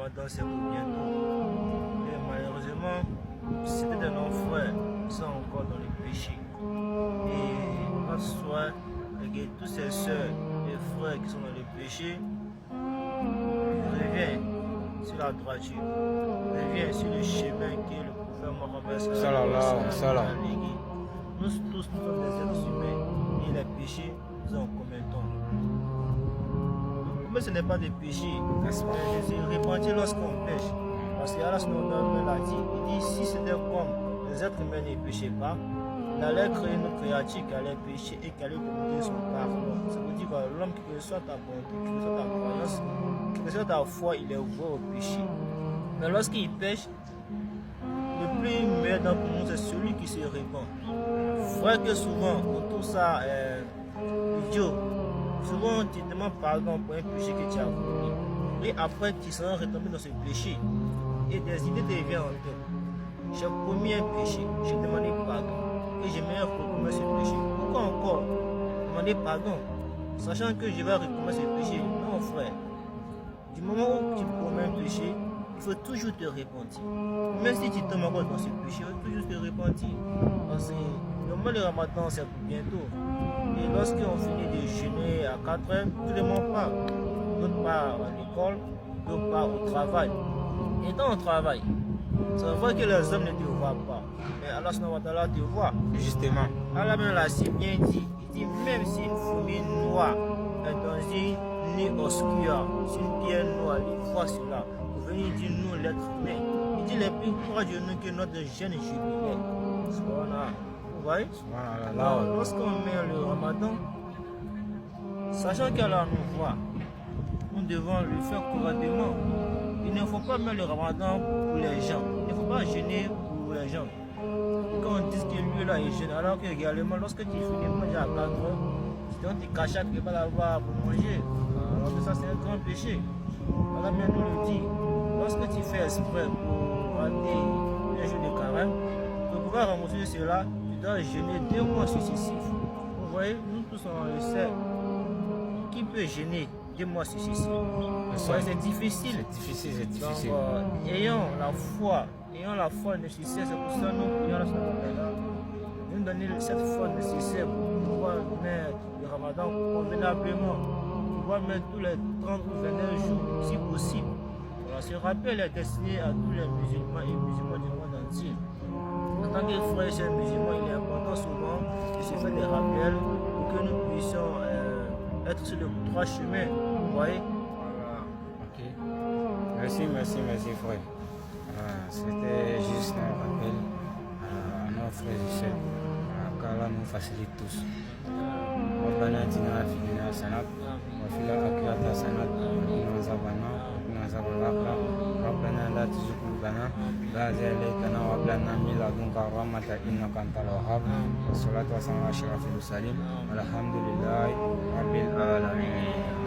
Ramadan c'est pour bientôt. Et malheureusement, c'était de nos frères qui sont encore dans le péché. Et notre soir, avec tous ces soeurs et frères qui sont dans le péché, reviens sur la droiture, reviens sur le chemin que le prophète Mohammed sallallahu a légué. Nous tous, nous sommes des êtres humains et les péchés, nous en commettons. Mais ce n'est pas des péchés, Jésus repentit lorsqu'on pêche. Parce qu'Allah l'a dit, il dit si c'était comme les êtres humains ne péchaient pas, on allait créer une créature qui allait pécher et qui allait demander son pardon. Ça veut dire que l'homme, quelle que soit ta bonté, quelle que soit ta croyance, quelle que soit ta foi, il est ouvert au péché. Mais lorsqu'il pêche, le plus meilleur d'entre nous, c'est celui qui se répand. Vrai que souvent, on trouve ça idiot. Souvent, tu demandes pardon pour un péché que tu as commis. Et après, tu seras retombé dans ce péché. Et des idées te viennent en tête. J'ai commis un péché, j'ai demandé pardon. Et j'aimerais recommencer ce péché. Pourquoi encore demander pardon, sachant que je vais recommencer ce péché? Non, frère. Du moment où tu commets un péché, il faut toujours te repentir. Même si tu tombes encore dans ce péché, il faut toujours te repentir. Parce que le mois de Ramadan, c'est pour bientôt. Et lorsqu'on finit de jeûner à 4 heures, tout le monde part. D'autres partent à l'école, d'autres partent au travail. Et dans le travail, c'est vrai que les hommes ne te voient pas. Mais Allah te voit. Justement. Allah même l'a si bien dit. Il dit même si une fourmi noire est dans une nuit obscure, si une pierre noire, il voit cela. Pour venir dire nous l'être humain. Il dit les plus proches de nous que notre jeune jubilé. Vous voyez? Lorsqu'on met le Ramadan, sachant qu'Allah nous voit, nous devons le faire correctement. Il ne faut pas mettre le Ramadan pour les gens. Il ne faut pas jeûner pour les gens. Quand on dit que lui là il jeûne, alors que également lorsque tu finis de manger à 4 heures, donc tu caches que tu ne vas pas l'avoir pour manger. Alors que ça c'est un grand péché. Allah bien nous le dit. Lorsque tu fais exprès pour rater un jour de carême, pour pouvoir rembourser cela, tu dois jeûner 2 mois successifs. Vous voyez, nous tous on le sait. Qui peut jeûner 2 mois successifs? C'est difficile. C'est difficile. Donc, ayons la foi nécessaire. C'est pour ça que nous prions nous donner cette foi nécessaire pour pouvoir mettre le Ramadan convenablement, pour pouvoir mettre tous les 30 ou 29 jours si possible. Voilà, ce rappel est destiné à tous les musulmans et musulmans du monde entier. En tant que frères et sœurs musulmans, il est important souvent de se faire des rappels pour que nous puissions être sur le droit chemin. Vous voyez? Ok. Merci frère. C'était juste un rappel à nos frères et sœurs. qu'Allah nous facilite tous. ربنا اتنا في الدنيا حسنة وفي الآخرة حسنة وقنا عذاب النار وقنا عذاب الآخرة ربنا لا تزغ قلوبنا بعد إذ هديتنا وهب لنا من لدنك رحمة إنك أنت الوهاب والصلاة والسلام على أشرف المرسلين والحمد لله رب العالمين.